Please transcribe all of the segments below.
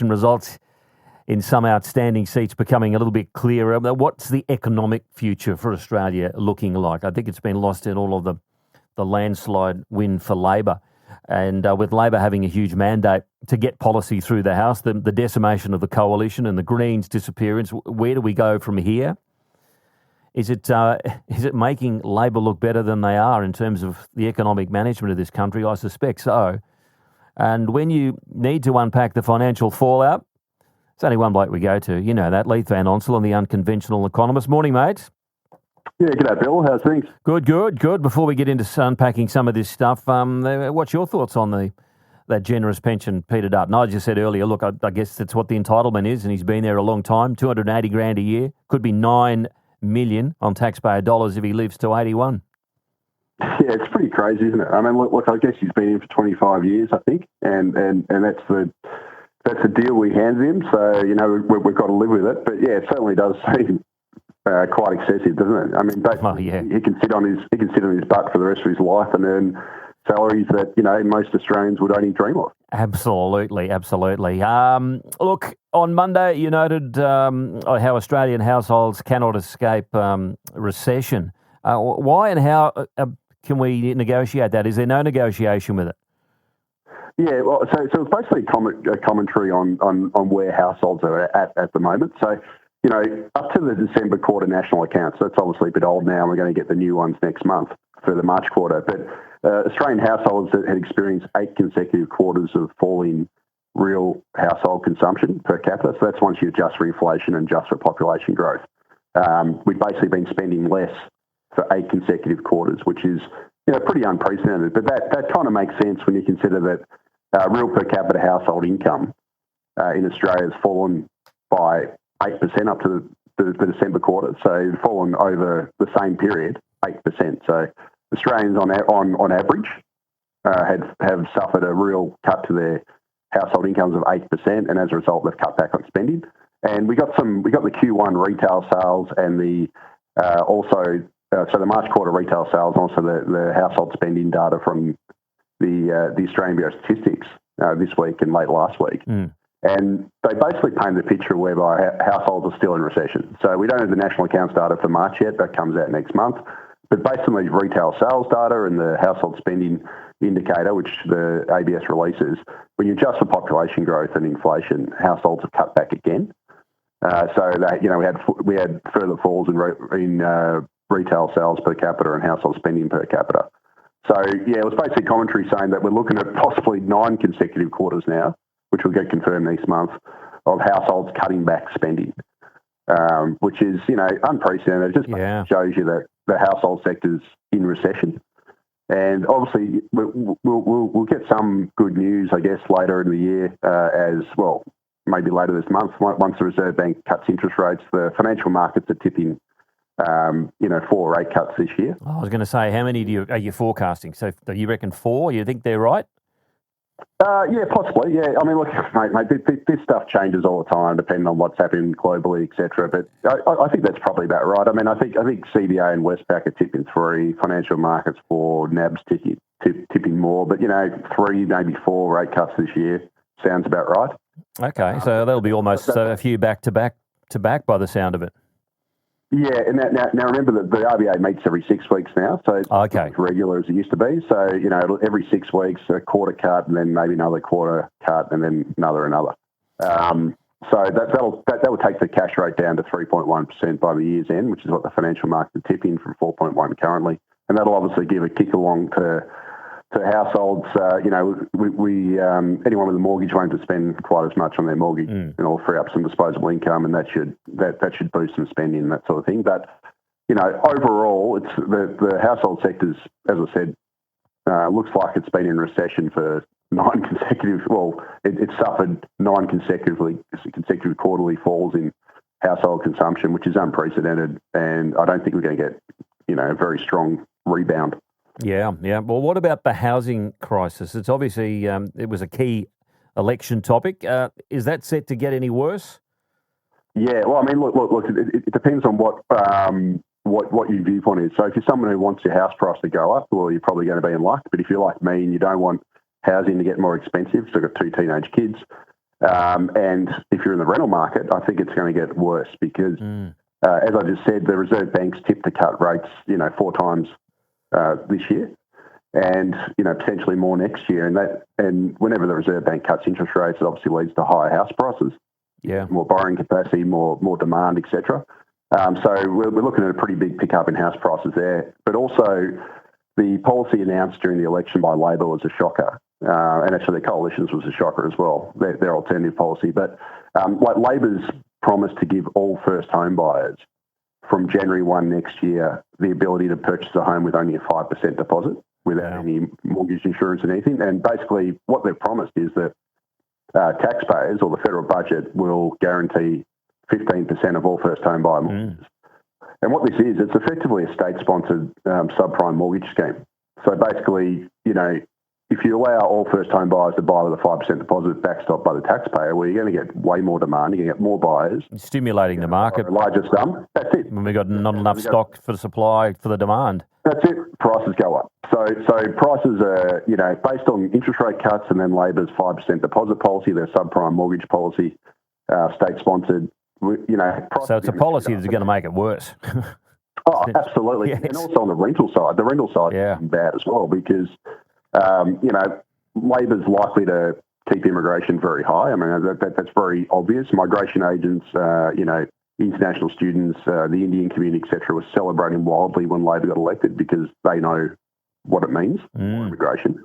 election results in some outstanding seats becoming a little bit clearer. What's the economic future for Australia looking like? I think it's been lost in all of the landslide win for Labor. And with Labor having a huge mandate to get policy through the House, the decimation of the coalition and the Greens' disappearance, where do we go from here? Is it making Labor look better than they are in terms of the economic management of this country? I suspect so. And when you need to unpack the financial fallout, there's only one bloke we go to. You know that, Leith Van Onselen, the unconventional economist. Morning, mate. Yeah, g'day, Bill. How's things? Good. Before we get into unpacking some of this stuff, what's your thoughts on that generous pension Peter Dutton? I just said earlier, look, I guess that's what the entitlement is, and he's been there a long time, $280,000 a year. Could be $9 million on taxpayer dollars if he lives to 81. Yeah, it's pretty crazy, isn't it? I mean, look, I guess he's been in for 25 years, I think, and that's the deal we handed him. So, you know, we've got to live with it. But yeah, it certainly does seem quite excessive, doesn't it? I mean, he can sit on his butt for the rest of his life and earn salaries that, you know, most Australians would only dream of. Absolutely. Look, on Monday you noted how Australian households cannot escape recession. Why and how can we negotiate that? Is there no negotiation with it? Yeah, well, so it's basically a commentary on where households are at the moment. So, you know, up to the December quarter national accounts, that's obviously a bit old now, and we're going to get the new ones next month for the March quarter. But Australian households had experienced 8 consecutive quarters of falling real household consumption per capita. So that's once you adjust for inflation and adjust for population growth. We've basically been spending less for 8 consecutive quarters, which is, you know, pretty unprecedented. But that kind of makes sense when you consider that real per capita household income in Australia has fallen by 8% up to the December quarter. So it's fallen over the same period, 8%. So Australians on average have suffered a real cut to their household incomes of 8%, and as a result, they've cut back on spending. And we got the Q1 retail sales and so the March quarter retail sales, and also the household spending data from the Australian Bureau of Statistics this week and late last week. And they basically paint the picture whereby households are still in recession. So we don't have the national accounts data for March yet. That comes out next month. But based on the retail sales data and the household spending indicator, which the ABS releases, when you adjust for population growth and inflation, households have cut back again. So that, you know, we had further falls in retail sales per capita and household spending per capita. So yeah, it was basically commentary saying that we're looking at possibly 9 consecutive quarters now, which will get confirmed next month, of households cutting back spending, which is, you know, unprecedented. It just shows you that the household sector's in recession. And obviously, we'll get some good news, I guess, later in the year as well, maybe later this month, once the Reserve Bank cuts interest rates. The financial markets are tipping 4 rate cuts this year. I was going to say, how many are you forecasting? So do you reckon 4? You think they're right? Yeah, possibly. Yeah, I mean, look, mate, this stuff changes all the time, depending on what's happening globally, etc. But I think that's probably about right. I mean, I think CBA and Westpac are tipping 3, financial markets 4, NAB's tipping more. But 3, maybe 4 rate cuts this year sounds about right. Okay, so that'll be almost a few back to back by the sound of it. Yeah, and now remember that the RBA meets every 6 weeks now, so it's not as regular as it used to be. So, every 6 weeks, a quarter cut, and then maybe another quarter cut, and then another. So that will take the cash rate down to 3.1% by the year's end, which is what the financial markets are tipping from 4.1 currently. And that'll obviously give a kick along to households. Anyone with a mortgage won't have to spend quite as much on their mortgage, and it'll free up some disposable income, and that should boost some spending and that sort of thing. But overall, it's the household sectors, as I said, looks like it's been in recession for 9 consecutive. Well, it's suffered 9 consecutive quarterly falls in household consumption, which is unprecedented, and I don't think we're going to get a very strong rebound. Yeah. Well, what about the housing crisis? It's obviously it was a key election topic. Is that set to get any worse? Yeah. Well, I mean, look. It depends on what your viewpoint is. So, if you're someone who wants your house price to go up, well, you're probably going to be in luck. But if you're like me and you don't want housing to get more expensive, so I've got 2 teenage kids, And if you're in the rental market, I think it's going to get worse because, as I just said, the Reserve Bank's tipped to cut rates, 4 times this year, and potentially more next year. And whenever the Reserve Bank cuts interest rates, it obviously leads to higher house prices, more borrowing capacity, more demand, etc. So we're looking at a pretty big pickup in house prices there. But also, the policy announced during the election by Labor was a shocker. And actually the Coalition's was a shocker as well, their alternative policy. But Labor's promise to give all first home buyers from January 1 next year the ability to purchase a home with only a 5% deposit without any mortgage insurance and anything. And basically what they've promised is that taxpayers or the federal budget will guarantee 15% of all first home buyer mortgages. And what this is, it's effectively a state-sponsored subprime mortgage scheme. So basically, if you allow all first home buyers to buy with a 5% deposit backstopped by the taxpayer, well, you're going to get way more demand. You're going to get more buyers. Stimulating the market. A larger sum. That's it. When we've got not enough stock for the supply, for the demand. That's it. Prices go up. So prices are, based on interest rate cuts and then Labor's 5% deposit policy, their subprime mortgage policy, state-sponsored, So it's a policy that's going to make it worse. Oh, absolutely. Yes. And also on the rental side is bad as well because, Labor's likely to keep immigration very high. I mean, that's very obvious. Migration agents, international students, the Indian community, etc., were celebrating wildly when Labor got elected because they know what it means for immigration.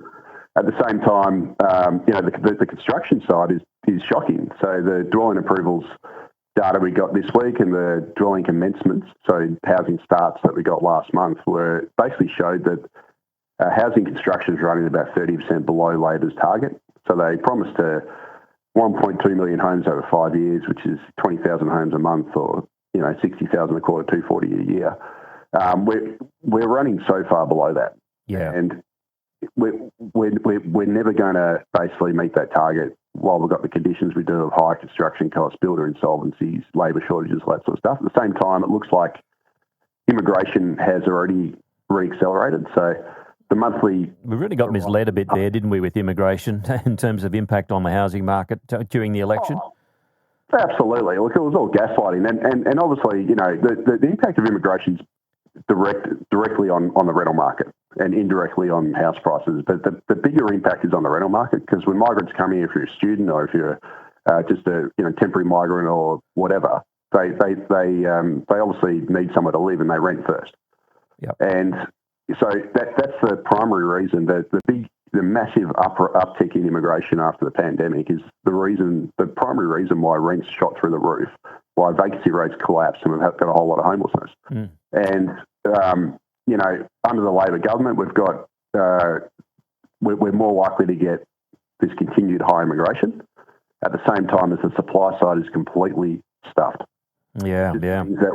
At the same time, the construction side is shocking. So the dwelling approvals data we got this week and the dwelling commencements, so housing starts that we got last month, were basically showed that housing construction is running about 30% below Labor's target. So they promised 1.2 million homes over 5 years, which is 20,000 homes a month, or 60,000 a quarter, 240 a year. We're running so far below that, and we're never going to basically meet that target while we've got the conditions we do of high construction costs, builder insolvencies, labour shortages, all that sort of stuff. At the same time, it looks like immigration has already re-accelerated. So the monthly... We really got misled a bit there, didn't we, with immigration in terms of impact on the housing market during the election? Oh, absolutely. Look, it was all gaslighting. And obviously, the impact of immigration is directly on the rental market and indirectly on house prices. But the bigger impact is on the rental market because when migrants come here, if you're a student or if you're just a temporary migrant or whatever, they obviously need somewhere to live and they rent first. Yep. And so that's the primary reason that the massive uptick in immigration after the pandemic is the primary reason why rents shot through the roof, why vacancy rates collapsed, and we've got a whole lot of homelessness. And under the Labor government, we've got we're more likely to get this continued high immigration at the same time as the supply side is completely stuffed. That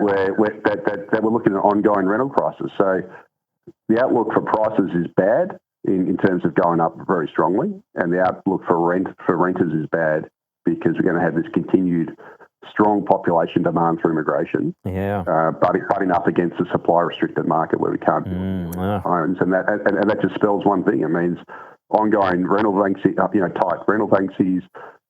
we're looking at ongoing rental prices. So the outlook for prices is bad in terms of going up very strongly, and the outlook for renters is bad because we're going to have this continued strong population demand for immigration, butting up against the supply-restricted market where we can't build homes, and that just spells one thing. It means ongoing rental vacancy, tight rental vacancies,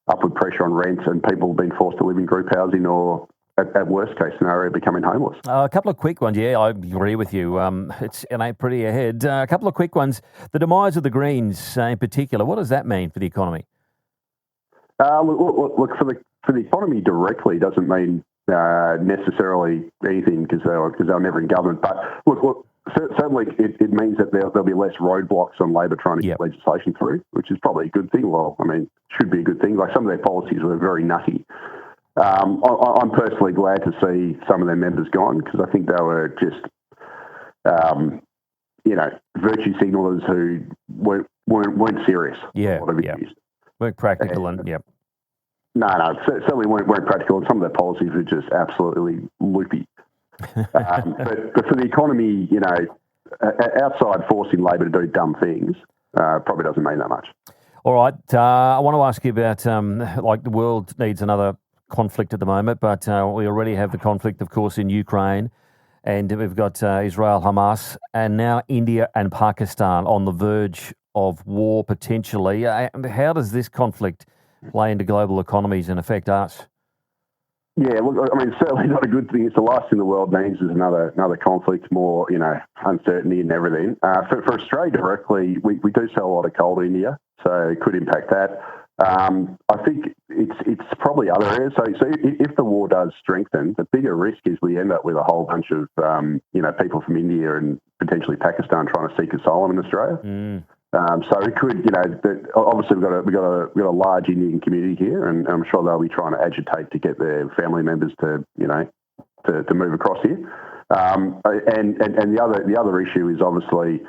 upward pressure on rents, and people being forced to live in group housing or, at worst case scenario, becoming homeless. A couple of quick ones. Yeah, I agree with you. It's pretty ahead. A couple of quick ones. The demise of the Greens in particular, what does that mean for the economy? Look, for the economy directly doesn't mean necessarily anything because they're never in government. But look, certainly it means that there'll be less roadblocks on Labor trying to get legislation through, which is probably a good thing. Well, I mean, should be a good thing. Like some of their policies were very nutty. I'm personally glad to see some of their members gone because I think they were just, virtue signalers who weren't serious. Weren't practical No, certainly weren't practical, and some of their policies were just absolutely loopy. But for the economy, outside forcing Labor to do dumb things probably doesn't mean that much. All right, I want to ask you about the world needs another conflict at the moment, but we already have the conflict, of course, in Ukraine, and we've got Israel, Hamas, and now India and Pakistan on the verge of war potentially. How does this conflict play into global economies and affect us. Yeah, well, I mean, certainly not a good thing. It's the last thing the world needs is another conflict, more, uncertainty and everything. For Australia directly, we do sell a lot of coal to India, so it could impact that. I think it's probably other areas. So if the war does strengthen, the bigger risk is we end up with a whole bunch of people from India and potentially Pakistan trying to seek asylum in Australia. So it could, obviously we've got a large Indian community here, and I'm sure they'll be trying to agitate to get their family members to move across here. And the other issue is obviously,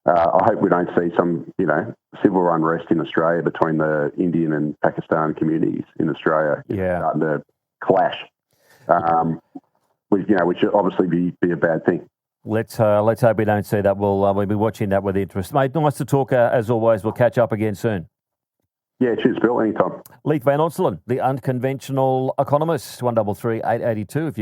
I hope we don't see some civil unrest in Australia between the Indian and Pakistan communities in Australia. Starting to clash, which should obviously be a bad thing. Let's hope we don't see that. We'll be watching that with interest. Mate, nice to talk as always. We'll catch up again soon. Yeah, cheers, Bill. Anytime. Leith Van Onselen, the unconventional economist, 133 882. If you